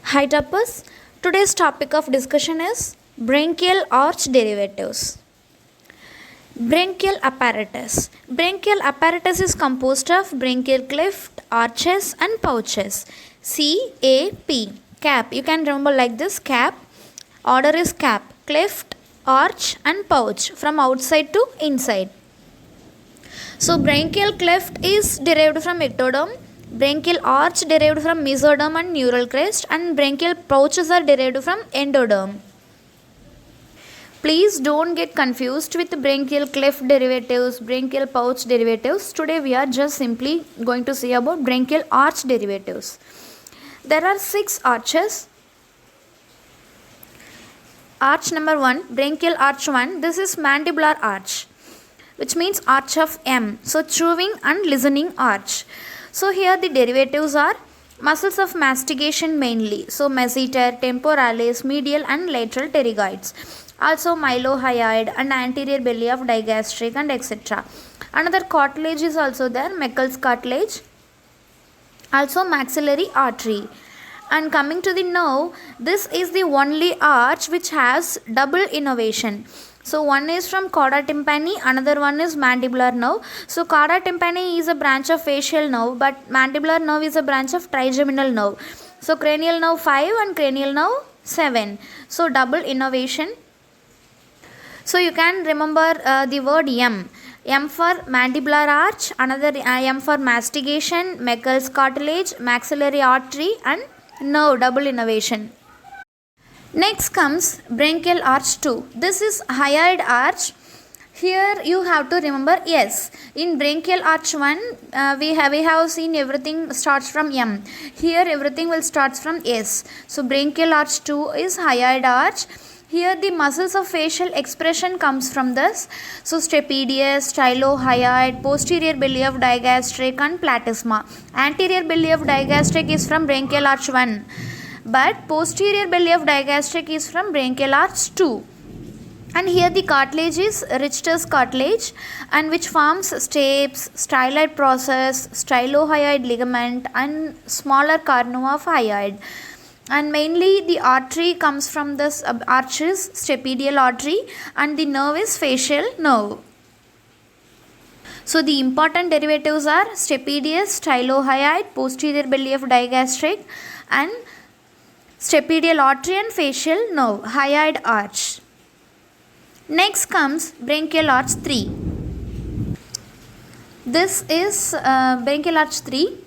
Hi Tapas. Today's topic of discussion is branchial arch derivatives. Branchial apparatus. Branchial apparatus is composed of branchial cleft, arches and pouches. CAP. Cap. You can remember like this cap. Order is cap. Cleft, arch and pouch from outside to inside. So branchial cleft is derived from ectoderm. Branchial arch derived from mesoderm and neural crest, and branchial pouches are derived from endoderm. Please don't get confused with branchial cleft derivatives, branchial pouch derivatives. Today we are just simply going to see about branchial arch derivatives. There are 6 arches. Arch number 1, branchial arch 1. This is mandibular arch, which means arch of M. So chewing and listening arch. So here the derivatives are muscles of mastication mainly. So masseter, temporalis, medial and lateral pterygoids. Also mylohyoid and anterior belly of digastric and etc. Another cartilage is also there, Meckel's cartilage. Also maxillary artery. And coming to the nerve, this is the only arch which has double innervation. So one is from chorda tympani, another one is mandibular nerve. So chorda tympani is a branch of facial nerve, but mandibular nerve is a branch of trigeminal nerve. So cranial nerve 5 and cranial nerve 7. So double innervation. So you can remember the word M. M for mandibular arch, another M for mastication, Meckel's cartilage, maxillary artery and nerve double innervation. Next comes branchial arch 2. This is hyoid arch. Here you have to remember S. In branchial arch 1, we have seen everything starts from M. Here everything will start from S. So branchial arch 2 is hyoid arch. Here the muscles of facial expression comes from this. So stapedius, stylohyoid, posterior belly of digastric and platysma. Anterior belly of digastric is from branchial arch 1. But posterior belly of digastric is from branchial arch 2. And here the cartilage is Richter's cartilage, and which forms stapes, styloid process, stylohyoid ligament and smaller carnua of hyoid. And mainly the artery comes from this arches, stapedial artery, and the nerve is facial nerve. So the important derivatives are stapedius, stylohyoid, posterior belly of digastric and stapedial artery and facial nerve, hyoid arch. Next comes branchial arch 3. This is branchial arch 3.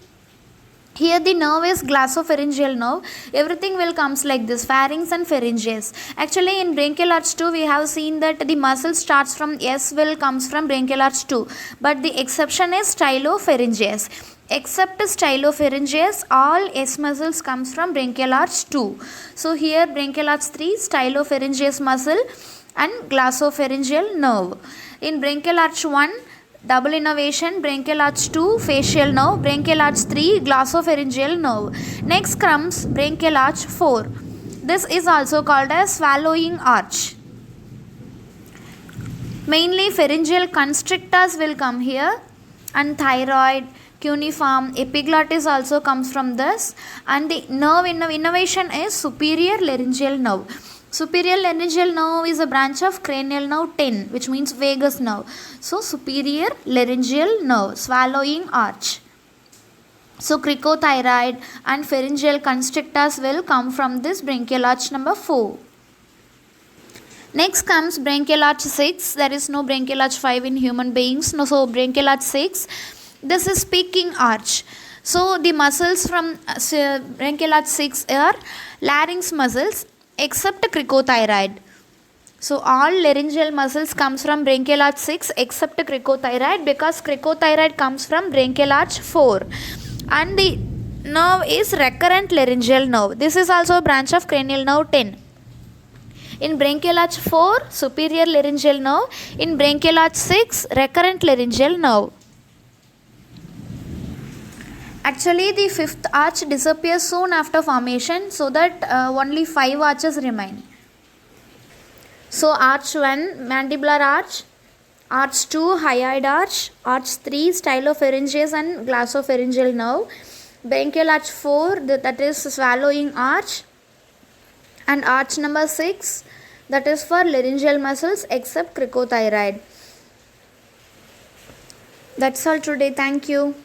Here the nerve is glossopharyngeal nerve. Everything will comes like this, pharynx and pharyngeus. Actually in branchial arch 2 we have seen that the muscle starts from S will comes from branchial arch 2. But the exception is stylopharyngeus. Except stylopharyngeus, all S muscles comes from branchial arch 2. So here branchial arch 3, stylopharyngeus muscle and glossopharyngeal nerve. In branchial arch 1, double innervation, branchial arch 2, facial nerve, branchial arch 3, glossopharyngeal nerve. Next comes branchial arch 4. This is also called as swallowing arch. Mainly pharyngeal constrictors will come here, and thyroid, cuneiform, epiglottis also comes from this, and the nerve innervation is superior laryngeal nerve. Superior laryngeal nerve is a branch of cranial nerve 10, which means vagus nerve. So superior laryngeal nerve, swallowing arch. So cricothyroid and pharyngeal constrictors will come from this branchial arch number 4. Next comes branchial arch 6. There is no branchial arch 5 in human beings. No, so branchial arch 6. This is speaking arch. So the muscles from branchial arch 6 are larynx muscles except cricothyroid. So all laryngeal muscles comes from branchial arch 6 except cricothyroid, because cricothyroid comes from branchial arch 4. And the nerve is recurrent laryngeal nerve. This is also a branch of cranial nerve 10. In branchial arch 4, superior laryngeal nerve. In branchial arch 6, recurrent laryngeal nerve. Actually the 5th arch disappears soon after formation, so that only 5 arches remain. So arch 1, mandibular arch, arch 2, hyoid arch, arch 3, stylopharyngeus and glossopharyngeal nerve, branchial arch 4, that is swallowing arch, And arch number 6, that is for laryngeal muscles except cricothyroid. That's all today. Thank you.